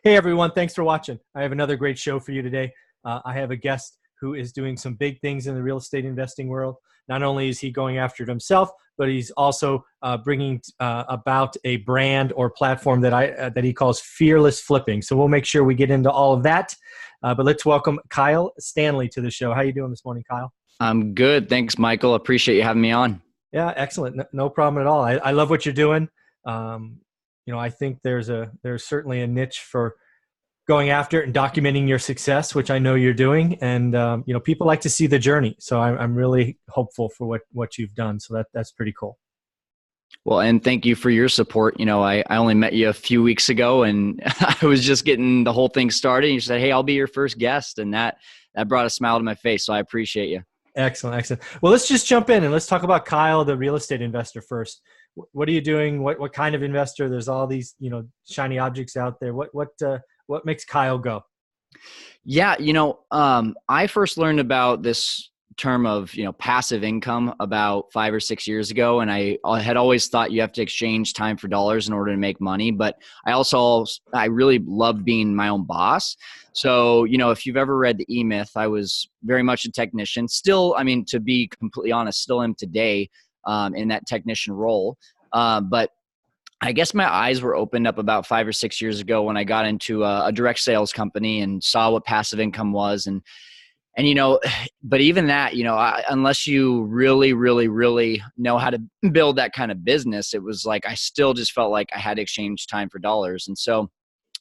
Hey, everyone. Thanks for watching. I have another great show for you today. I have a guest who is doing some big things in the real estate investing world. Not only is he going after it himself, but he's also bringing about a brand or platform that he calls Fearless Flipping. So we'll make sure we get into all of that. But let's welcome Kyle Stanley to the show. How are you doing this morning, Kyle? I'm good. Thanks, Michael. Appreciate you having me on. Yeah, excellent. No problem at all. I love what you're doing. I think there's certainly a niche for going after it and documenting your success, which I know you're doing. And, people like to see the journey. So I'm really hopeful for what you've done. So that's pretty cool. Well, and thank you for your support. I only met you a few weeks ago and I was just getting the whole thing started. And you said, hey, I'll be your first guest. And that brought a smile to my face. So I appreciate you. Excellent. Well, let's just jump in and let's talk about Kyle, the real estate investor first. What are you doing? What kind of investor? There's all these, shiny objects out there. What makes Kyle go? Yeah. I first learned about this term of, passive income about 5 or 6 years ago. And I had always thought you have to exchange time for dollars in order to make money. But I really love being my own boss. So, if you've ever read the E-Myth, I was very much a technician. Still, to be completely honest, still am today in that technician role. But I guess my eyes were opened up about 5 or 6 years ago when I got into a direct sales company and saw what passive income was. And but even that, unless you really, really, really know how to build that kind of business, it was like I still just felt like I had to exchange time for dollars. And so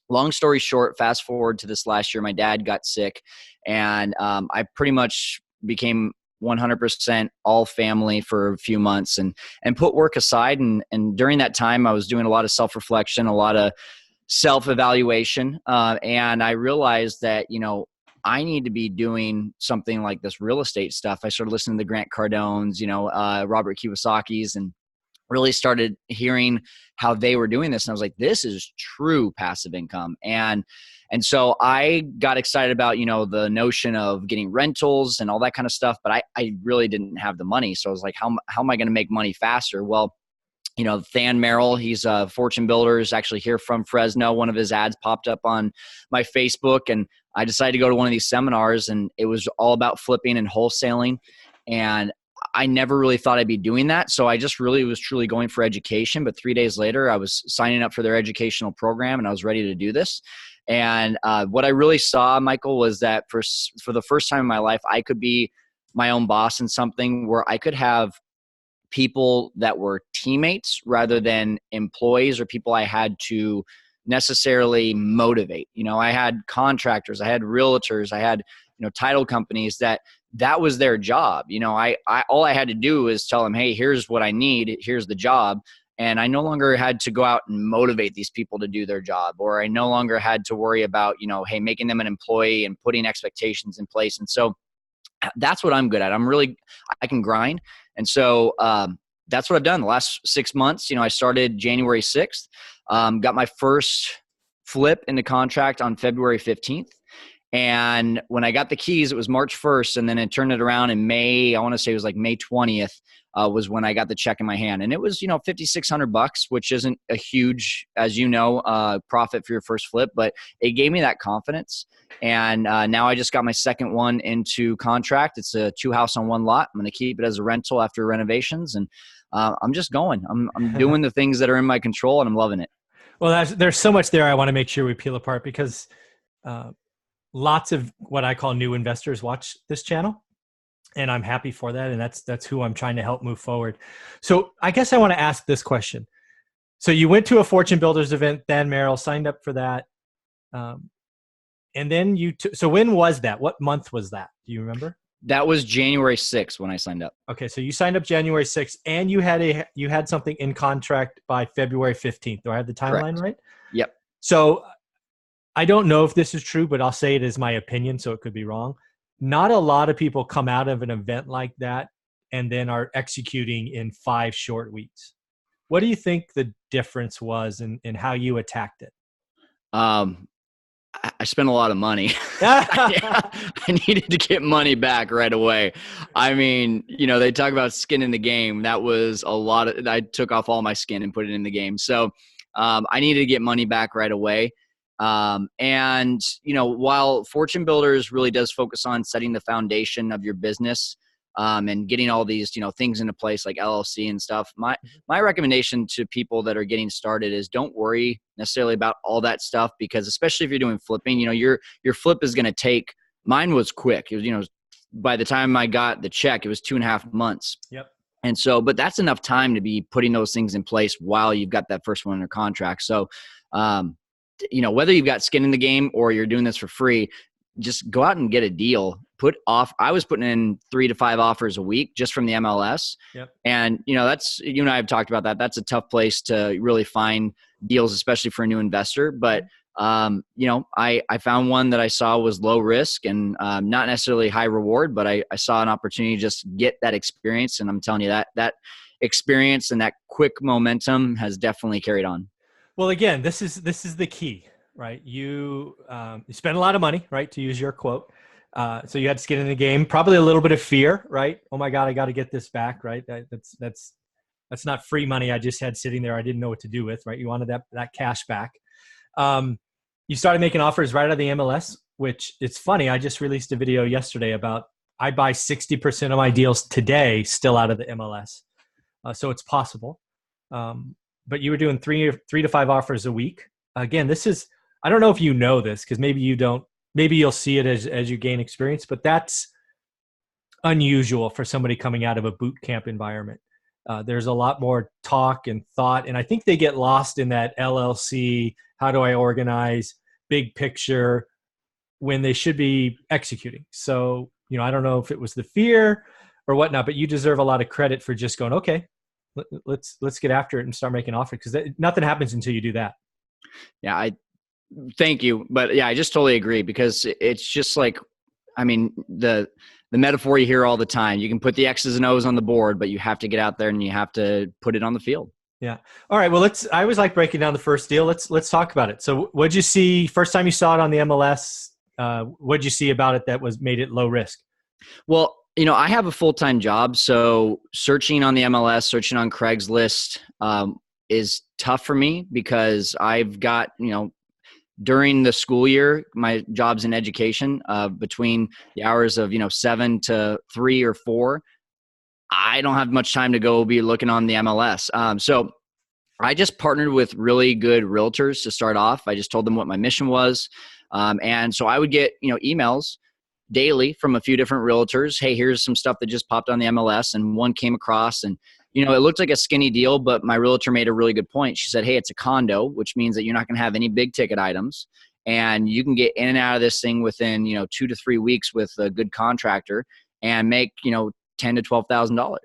long story short, fast forward to this last year, my dad got sick and I pretty much became 100% all family for a few months and put work aside. And during that time, I was doing a lot of self-reflection, a lot of self-evaluation. And I realized that, I need to be doing something like this real estate stuff. I started listening to Grant Cardone's, Robert Kiyosaki's, and really started hearing how they were doing this. And I was like, this is true passive income. And so I got excited about, the notion of getting rentals and all that kind of stuff, but I really didn't have the money. So I was like, how am I going to make money faster? Well, Than Merrill, he's a fortune builder, is actually here from Fresno. One of his ads popped up on my Facebook and I decided to go to one of these seminars and it was all about flipping and wholesaling. And I never really thought I'd be doing that. So I just really was truly going for education. But 3 days later, I was signing up for their educational program and I was ready to do this. And what I really saw, Michael, was that for the first time in my life, I could be my own boss in something where I could have people that were teammates rather than employees or people I had to necessarily motivate. I had contractors, I had realtors, I had, title companies that was their job. I all I had to do was tell them, hey, here's what I need. Here's the job. And I no longer had to go out and motivate these people to do their job, or I no longer had to worry about, hey, making them an employee and putting expectations in place. And so that's what I'm good at. I can grind. And so that's what I've done the last 6 months. I started January 6th, got my first flip into contract on February 15th. And when I got the keys, it was March 1st. And then it turned it around in May. I want to say it was like May 20th was when I got the check in my hand. And it was, $5,600, which isn't a huge, as profit for your first flip, but it gave me that confidence. And now I just got my second one into contract. It's a 2-house on 1 lot. I'm going to keep it as a rental after renovations. And I'm just going. I'm doing the things that are in my control and I'm loving it. Well, there's so much there I want to make sure we peel apart because lots of what I call new investors watch this channel. And I'm happy for that. And that's who I'm trying to help move forward. So I guess I want to ask this question. So you went to a Fortune Builders event, Than Merrill, signed up for that. And then so when was that? What month was that? Do you remember? That was January 6th when I signed up. Okay. So you signed up January 6th and you had something in contract by February 15th. Do I have the timeline Correct. Right? Yep. So I don't know if this is true, but I'll say it as my opinion. So it could be wrong. Not a lot of people come out of an event like that and then are executing in 5 short weeks. What do you think the difference was in how you attacked it? I spent a lot of money. I needed to get money back right away. They talk about skin in the game. That was a lot I took off all my skin and put it in the game. So I needed to get money back right away. And, while Fortune Builders really does focus on setting the foundation of your business, and getting all these, things into place like LLC and stuff, my recommendation to people that are getting started is don't worry necessarily about all that stuff, because especially if you're doing flipping, your flip is going to take, mine was quick. It was, by the time I got the check, it was 2.5 months. Yep. And so, but that's enough time to be putting those things in place while you've got that first one under contract. So, whether you've got skin in the game or you're doing this for free, just go out and get a deal. I was putting in 3 to 5 offers a week just from the MLS. Yep. And, that's, you and I have talked about that. That's a tough place to really find deals, especially for a new investor. But, I found one that I saw was low risk and not necessarily high reward, but I saw an opportunity to just get that experience. And I'm telling you that experience and that quick momentum has definitely carried on. Well, again, this is the key, right? You spend a lot of money, right? To use your quote. So you had to get in the game, probably a little bit of fear, right? Oh my God, I got to get this back, right? That's not free money I just had sitting there I didn't know what to do with, right? You wanted that cash back. You started making offers right out of the MLS, which it's funny. I just released a video yesterday about I buy 60% of my deals today still out of the MLS. So it's possible. But you were doing 3 to 5 offers a week. Again, I don't know if you know this, because maybe you don't. Maybe you'll see it as you gain experience, but that's unusual for somebody coming out of a boot camp environment. There's a lot more talk and thought, and I think they get lost in that LLC, how do I organize, big picture, when they should be executing. So, I don't know if it was the fear or whatnot, but you deserve a lot of credit for just going, okay, let's get after it and start making offers, because nothing happens until you do that. Yeah, thank you. But yeah, I just totally agree, because it's just like, the metaphor you hear all the time, you can put the X's and O's on the board, but you have to get out there and you have to put it on the field. Yeah. All right. Well, I always like breaking down the first deal. Let's talk about it. So what'd you see first time you saw it on the MLS? What'd you see about it that made it low risk? Well, I have a full-time job, so searching on the MLS, searching on Craigslist, is tough for me, because I've got, during the school year, my job's in education, between the hours of, 7 to 3 or 4, I don't have much time to go be looking on the MLS. So I just partnered with really good realtors to start off. I just told them what my mission was. And so I would get, emails daily from a few different realtors. Hey, here's some stuff that just popped on the MLS. And one came across, and it looked like a skinny deal, but my realtor made a really good point. She said, hey, it's a condo, which means that you're not going to have any big ticket items, and you can get in and out of this thing within, 2 to 3 weeks with a good contractor and make, $10,000 to $12,000.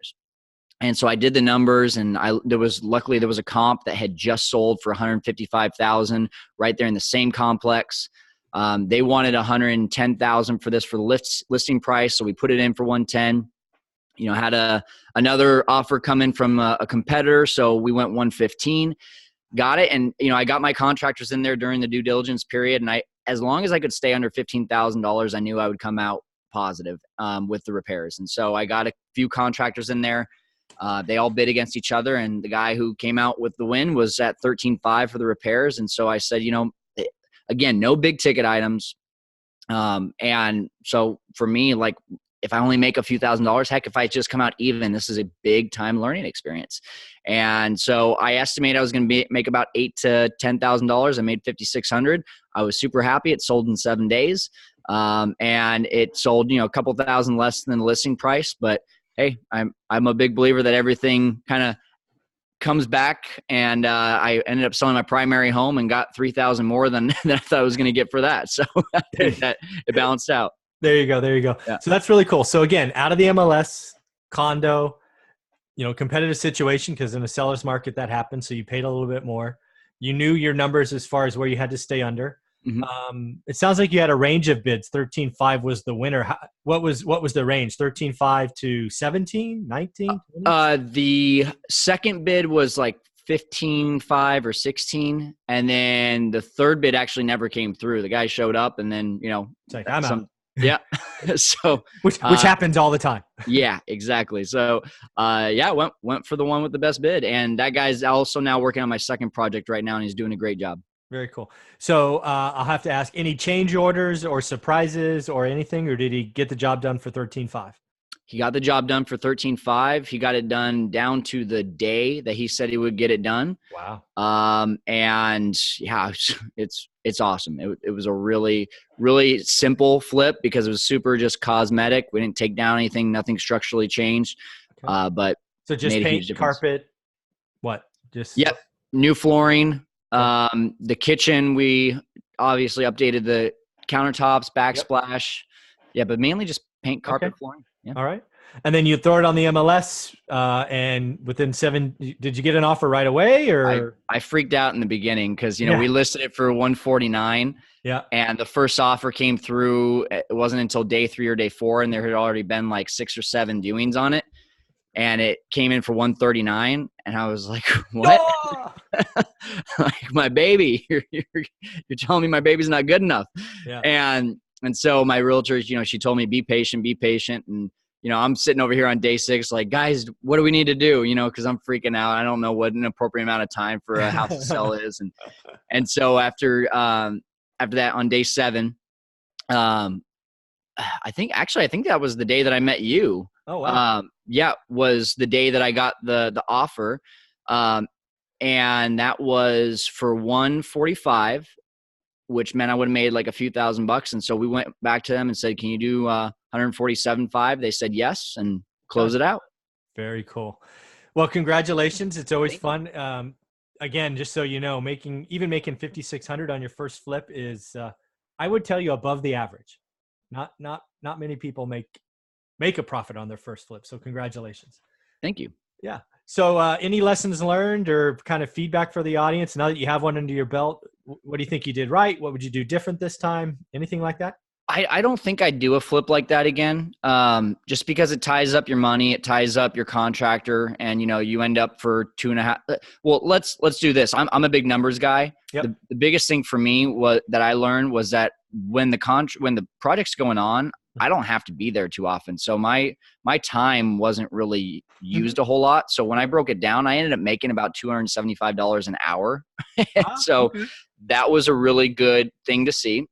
And so I did the numbers, and luckily there was a comp that had just sold for $155,000 right there in the same complex. They wanted $110,000 for this for the listing price. So we put it in for $110,000. Had another offer come in from a competitor. So we went $115,000, got it. And, I got my contractors in there during the due diligence period. And as long as I could stay under $15,000, I knew I would come out positive, with the repairs. And so I got a few contractors in there. They all bid against each other. And the guy who came out with the win was at $13,500 for the repairs. And so I said, again, no big ticket items. And so for me, like, if I only make a few $1,000s, heck, if I just come out even, this is a big time learning experience. And so I estimate I was going to make about $8,000 to $10,000. I made $5,600. I was super happy. It sold in 7 days. And it sold, a couple thousand less than the listing price. But hey, I'm a big believer that everything kind of comes back. And I ended up selling my primary home and got $3,000 more than I thought I was going to get for that. So I think that it balanced out. There you go. Yeah. So that's really cool. So again, out of the MLS, condo, competitive situation, because in a seller's market that happens. So you paid a little bit more. You knew your numbers as far as where you had to stay under. Mm-hmm. It sounds like you had a range of bids. 13.5 was the winner. What was the range? 13.5 to 17, 19? The second bid was like 15.5 or 16, and then the third bid actually never came through. The guy showed up, and then it's like, I'm out. Yeah. So which happens all the time. Yeah, exactly. So went for the one with the best bid, and that guy's also now working on my second project right now, and he's doing a great job. Very cool. So I'll have to ask, any change orders or surprises or anything, or did he get the job done for 13.5? He got the job done for 13.5. He got it done down to the day that he said he would get it done. Wow. And yeah, it's awesome. It was a really, really simple flip because it was super just cosmetic. We didn't take down anything, nothing structurally changed. Okay. But So just paint, carpet, what? Just Yep. New flooring. Okay. The kitchen, we obviously updated the countertops, backsplash. Yeah, but mainly just paint, carpet, flooring. Yeah. All right. And then you throw it on the MLS, and within 7, did you get an offer right away, or? I freaked out in the beginning because, we listed it for 149. Yeah. And the first offer came through. It wasn't until day 3 or day 4, and there had already been like 6 or 7 viewings on it. And it came in for 139. And I was like, what? Oh! Like, my baby, you're telling me my baby's not good enough. Yeah. And so my realtor, she told me, be patient. And, I'm sitting over here on day 6, like, guys, what do we need to do? Cause I'm freaking out. I don't know what an appropriate amount of time for a house to sell is. And so after that on day 7, I think that was the day that I met you. Oh, wow. Was the day that I got the offer. And that was for 145, which meant I would have made like a few $1,000. And so we went back to them and said, can you do 147.5? They said yes, and close it out. Very cool. Well, congratulations. It's always fun. Again, just so you know, making 5,600 on your first flip is, I would tell you, above the average. Not many people make a profit on their first flip. So congratulations. Thank you. Yeah. So any lessons learned or kind of feedback for the audience now that you have one under your belt? What do you think you did right? What would you do different this time? Anything like that? I don't think I'd do a flip like that again. Just because it ties up your money, it ties up your contractor, and you end up for 2.5. Well, let's do this. I'm a big numbers guy. Yep. The biggest thing for me that I learned was that when the project's going on, I don't have to be there too often. So my time wasn't really used a whole lot. So when I broke it down, I ended up making about $275 an hour. So that was a really good thing to see.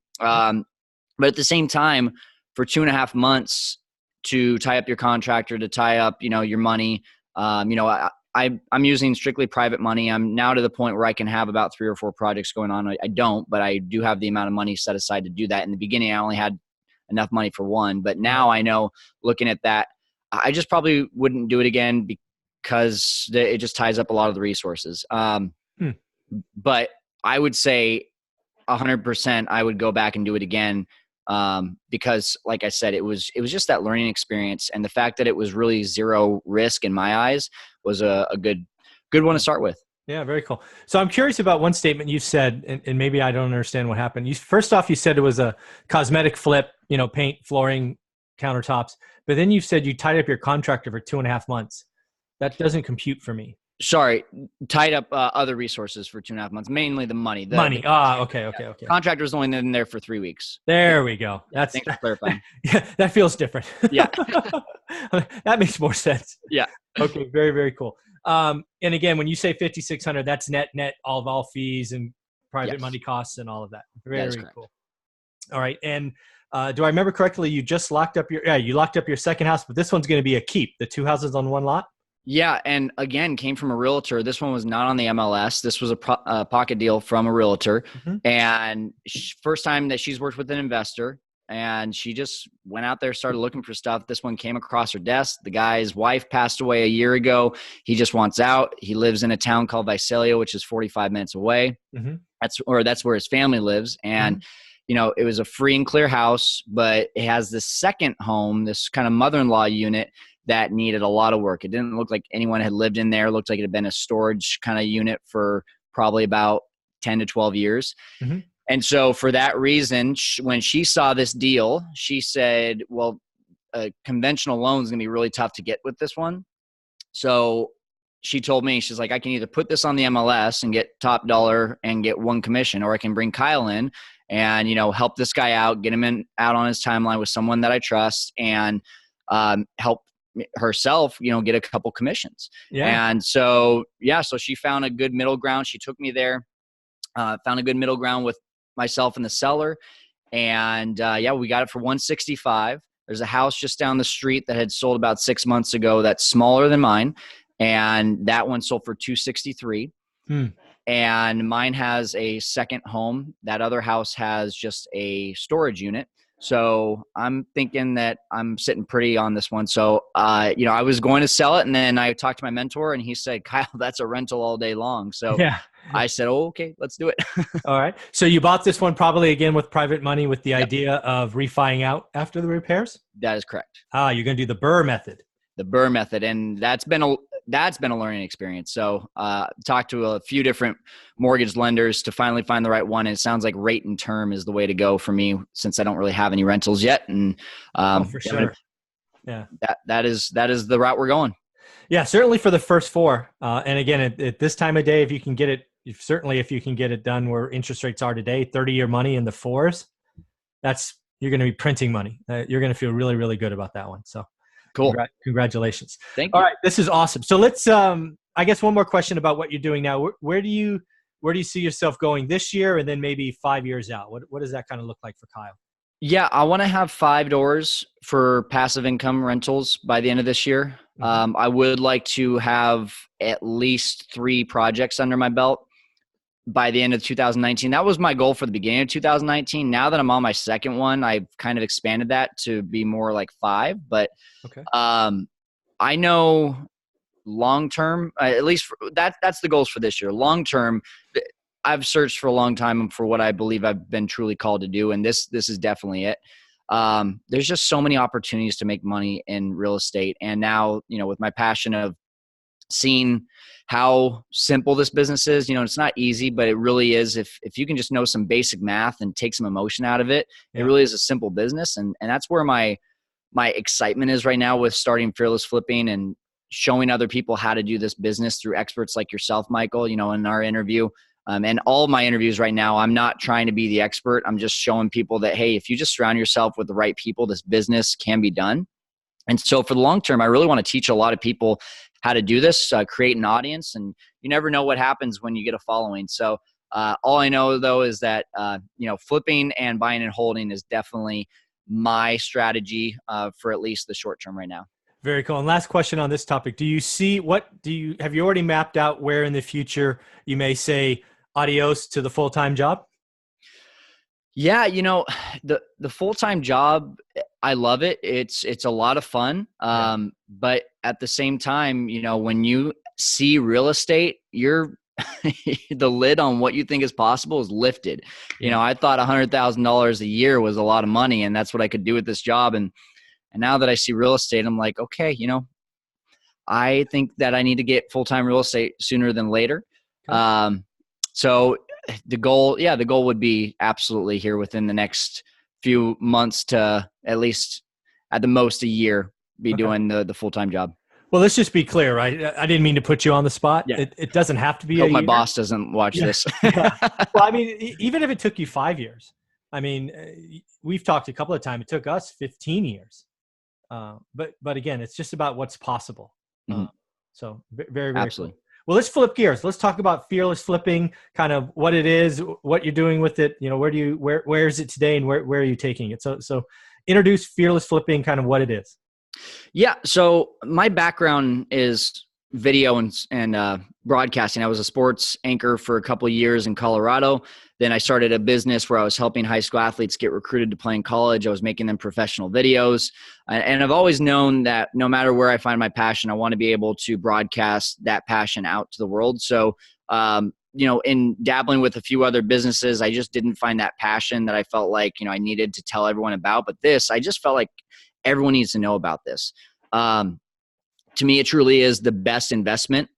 But at the same time, for 2.5 months to tie up your contractor, to tie up, your money, I'm using strictly private money. I'm now to the point where I can have about 3 or 4 projects going on. I don't, but I do have the amount of money set aside to do that. In the beginning, I only had enough money for one, but now I know, looking at that, I just probably wouldn't do it again because it just ties up a lot of the resources. But I would say 100% I would go back and do it again. Because like I said, it was just that learning experience, and the fact that it was really zero risk in my eyes was a good one to start with. Yeah, very cool. So I'm curious about one statement you said, and maybe I don't understand what happened. First off, you said it was a cosmetic flip, paint, flooring, countertops, but then you said you tied up your contractor for 2.5 months. That doesn't compute for me. Sorry, tied up other resources for 2.5 months, mainly the money. Okay. Contractor's only in there for 3 weeks. There we go. Thanks for clarifying. Yeah, that feels different. Yeah. That makes more sense. Yeah. Okay, very, very cool. And again, when you say 5,600, that's net of all fees and private money costs and all of that. Very cool. All right. And do I remember correctly, you just locked up your second house, but this one's going to be a keep, the 2 houses on one lot? Yeah, and again, came from a realtor. This one was not on the MLS. This was a pocket deal from a realtor. And first time that she's worked with an investor, and she just went out there, started looking for stuff. This one came across her desk. The guy's wife passed away a year ago. He just wants out. He lives in a town called Visalia, which is 45 minutes away. That's where his family lives. And it was a free and clear house, but it has this second home, this kind of mother-in-law unit that needed a lot of work. It didn't look like anyone had lived in there. It looked like it had been a storage kind of unit for probably about 10 to 12 years. And so for that reason, when she saw this deal, she said, well, a conventional loan is going to be really tough to get with this one. So she told me, she's like, I can either put this on the MLS and get top dollar and get 1 commission, or I can bring Kyle in and, help this guy out, get him out on his timeline with someone that I trust, and help herself, get a couple commissions. And so, so she found a good middle ground. She took me there. Found a good middle ground with myself and the seller. And yeah, we got it for 165. There's a house just down the street that had sold about 6 months ago that's smaller than mine. And that one sold for 263. And mine has a second home. That other house has just a storage unit. So I'm thinking that I'm sitting pretty on this one. So, you know, I was going to sell it, and then I talked to my mentor, and he said, Kyle, that's a rental all day long. So Yeah. I said, oh, okay, let's do it. All right. So you bought this one probably again with private money with the idea of refining out after the repairs? That is correct. You're going to do the Burr method. The Burr method. And that's been a learning experience. So talked to a few different mortgage lenders to finally find the right one. And it sounds like rate and term is the way to go for me, since I don't really have any rentals yet. And for sure. Yeah. That is the route we're going. Yeah, certainly for the first four. And again, at this time of day, if you can get it, if you can get it done where interest rates are today, 30-year money in the 4s, you're going to be printing money. You're going to feel really, really good about that one. So cool. Congratulations. Thank you. All right. This is awesome. So let's, I guess one more question about what you're doing now. Where do you see yourself going this year and then maybe 5 years out? What does that kind of look like for Kyle? Yeah, I want to have 5 doors for passive income rentals by the end of this year. I would like to have at least 3 projects under my belt by the end of 2019. That was my goal for the beginning of 2019. Now that I'm on my second one, I've kind of expanded that to be more like 5. But okay. I know long term, at least that's the goals for this year. Long term, I've searched for a long time for what I believe I've been truly called to do, and this is definitely it. There's just so many opportunities to make money in real estate, and now, you know, with my passion of seeing how simple this business is, you know, it's not easy, but it really is. If you can just know some basic math and take some emotion out of it, It really is a simple business, and that's where my excitement is right now with starting Fearless Flipping and showing other people how to do this business through experts like yourself, Michael. You know, in our interview. And all of my interviews right now, I'm not trying to be the expert. I'm just showing people that, hey, if you just surround yourself with the right people, this business can be done. And so for the long term, I really want to teach a lot of people how to do this, create an audience. And you never know what happens when you get a following. So all I know, though, is that, you know, flipping and buying and holding is definitely my strategy for at least the short term right now. Very cool. And last question on this topic. Have you already mapped out where in the future you may say adios to the full-time job? Yeah, you know, the full-time job, I love it. It's a lot of fun. But at the same time, you know, when you see real estate, you're the lid on what you think is possible is lifted. You know, I thought $100,000 a year was a lot of money, and that's what I could do with this job. And now that I see real estate, I'm like, okay, you know, I think that I need to get full-time real estate sooner than later. Okay. So the goal would be absolutely here within the next few months to at least at the most a year be doing the full-time job. Well, let's just be clear, right? I didn't mean to put you on the spot. Yeah. It doesn't have to be I hope my boss doesn't watch this. Well, I mean, even if it took you 5 years, I mean, we've talked a couple of times. It took us 15 years. But again, it's just about what's possible. So very, very absolutely. Cool. Well, let's flip gears. Let's talk about Fearless Flipping, kind of what it is, what you're doing with it. You know, where is it today, and where are you taking it? So introduce Fearless Flipping, kind of what it is. Yeah. So my background is video and broadcasting. I was a sports anchor for a couple of years in Colorado. Then I started a business where I was helping high school athletes get recruited to play in college. I was making them professional videos. And I've always known that no matter where I find my passion, I want to be able to broadcast that passion out to the world. So, you know, in dabbling with a few other businesses, I just didn't find that passion that I felt like, you know, I needed to tell everyone about. But this, I just felt like everyone needs to know about this. To me, it truly is the best investment.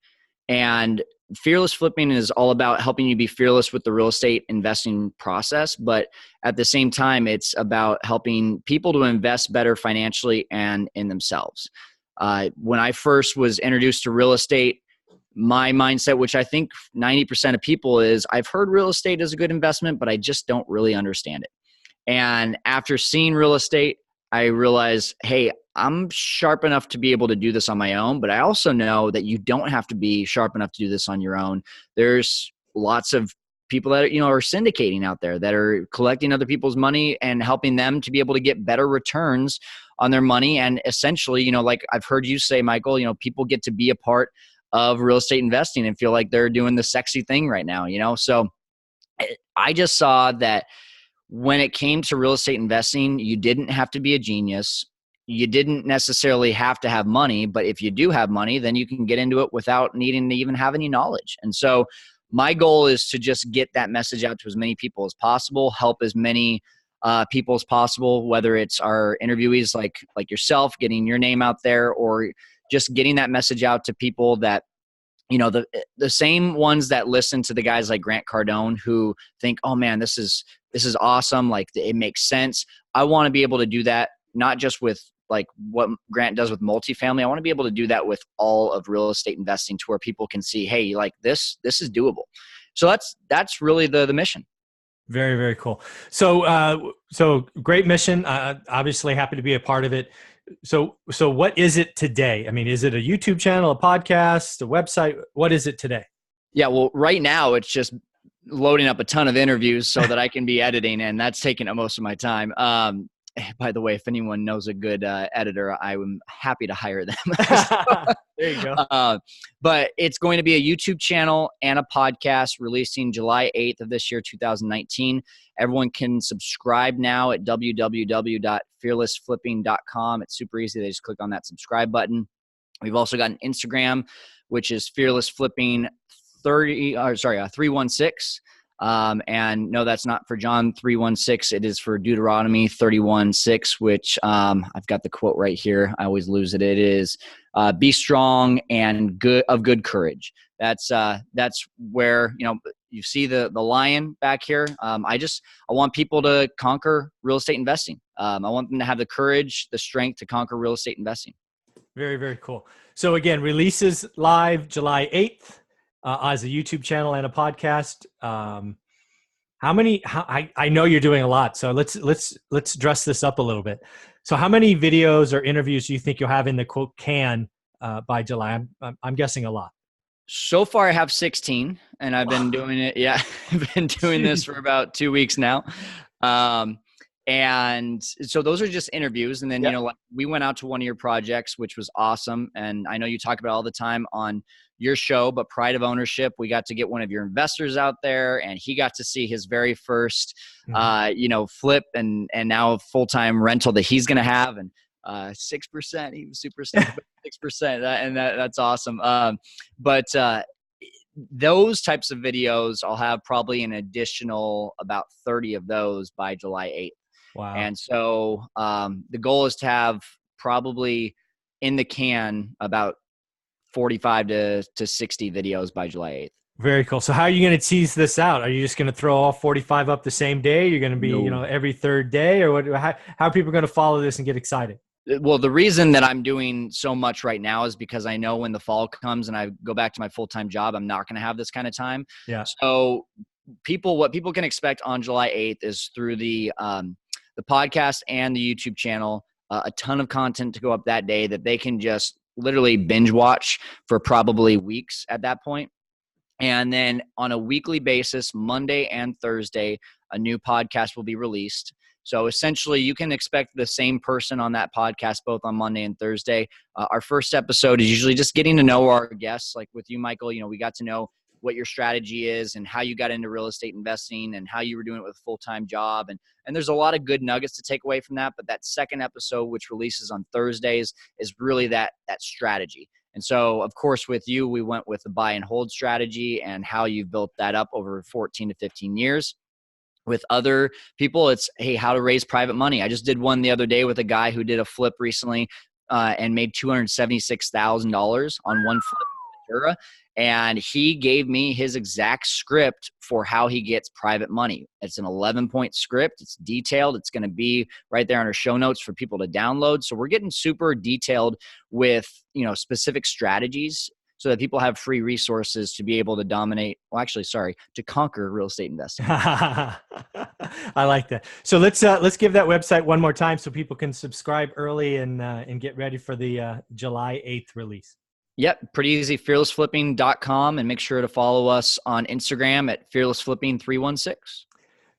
And Fearless Flipping is all about helping you be fearless with the real estate investing process. But at the same time, it's about helping people to invest better financially and in themselves. When I first was introduced to real estate, my mindset, which I think 90% of people is, I've heard real estate is a good investment, but I just don't really understand it. And after seeing real estate, I realized, hey, I'm sharp enough to be able to do this on my own, but I also know that you don't have to be sharp enough to do this on your own. There's lots of people that, are syndicating out there, that are collecting other people's money and helping them to be able to get better returns on their money. And essentially, like I've heard you say, Michael, people get to be a part of real estate investing and feel like they're doing the sexy thing right now, So I just saw that when it came to real estate investing, you didn't have to be a genius. You didn't necessarily have to have money, but if you do have money, then you can get into it without needing to even have any knowledge. And so my goal is to just get that message out to as many people as possible, help as many people as possible, whether it's our interviewees like yourself, getting your name out there, or just getting that message out to people that, the same ones that listen to the guys like Grant Cardone who think, oh man, this is awesome. Like it makes sense. I want to be able to do that, not just with like what Grant does with multifamily. I want to be able to do that with all of real estate investing, to where people can see, hey, like this is doable. So that's really the mission. Very, very cool. So great mission. Obviously happy to be a part of it. So what is it today? I mean, is it a YouTube channel, a podcast, a website? What is it today? Yeah, well, right now it's just loading up a ton of interviews so that I can be editing, and that's taking up most of my time. By the way, if anyone knows a good editor, I'm happy to hire them. There you go. But it's going to be a YouTube channel and a podcast releasing July 8th of this year, 2019. Everyone can subscribe now at www.fearlessflipping.com. It's super easy. They just click on that subscribe button. We've also got an Instagram, which is fearlessflipping 316. And no, that's not for John 3:16. It is for Deuteronomy 31:6, which I've got the quote right here. I always lose it. It is be strong and of good courage. That's where, you see the lion back here. I want people to conquer real estate investing. I want them to have the courage, the strength to conquer real estate investing. Very, very cool. So again, releases live July 8th. As a YouTube channel and a podcast. I know you're doing a lot, so let's dress this up a little bit. So how many videos or interviews do you think you'll have in the quote can by July? I'm guessing a lot. So far I have 16, and I've been doing it. Yeah, I've been doing this for about 2 weeks now. And so those are just interviews. And then, we went out to one of your projects, which was awesome. And I know you talk about it all the time on your show, but Pride of Ownership, we got to get one of your investors out there, and he got to see his very first, flip and now full-time rental that he's going to have. And 6%, he was super stoked about 6%. And that's awesome. But those types of videos, I'll have probably an additional about 30 of those by July 8th. Wow. And so the goal is to have probably in the can about 45 to 60 videos by July 8th. Very cool. So how are you going to tease this out? Are you just going to throw all 45 up the same day? You're going to be, every third day, or what? How are people going to follow this and get excited? Well, the reason that I'm doing so much right now is because I know when the fall comes and I go back to my full-time job, I'm not going to have this kind of time. Yeah. So what people can expect on July 8th is through the podcast and the YouTube channel, a ton of content to go up that day that they can just literally binge watch for probably weeks at that point. And then on a weekly basis, Monday and Thursday, a new podcast will be released. So essentially you can expect the same person on that podcast, both on Monday and Thursday. Our first episode is usually just getting to know our guests. Like with you, Michael, we got to know what your strategy is and how you got into real estate investing and how you were doing it with a full-time job. And there's a lot of good nuggets to take away from that. But that second episode, which releases on Thursdays, is really that strategy. And so, of course, with you, we went with the buy and hold strategy and how you've built that up over 14 to 15 years. With other people, it's, hey, how to raise private money. I just did one the other day with a guy who did a flip recently and made $276,000 on one flip in Ventura. And he gave me his exact script for how he gets private money. It's an 11-point script. It's detailed. It's going to be right there on our show notes for people to download. So we're getting super detailed with, specific strategies so that people have free resources to be able to to conquer real estate investing. I like that. So let's give that website one more time so people can subscribe early and get ready for the July 8th release. Yep, pretty easy. Fearlessflipping.com, and make sure to follow us on Instagram at fearlessflipping316.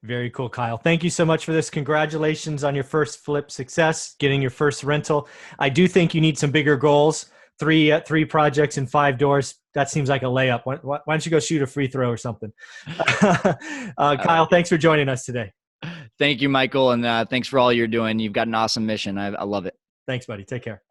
Very cool, Kyle. Thank you so much for this. Congratulations on your first flip success, getting your first rental. I do think you need some bigger goals. Three projects and 5 doors. That seems like a layup. Why don't you go shoot a free throw or something? Kyle, thanks for joining us today. Thank you, Michael. And thanks for all you're doing. You've got an awesome mission. I love it. Thanks, buddy. Take care.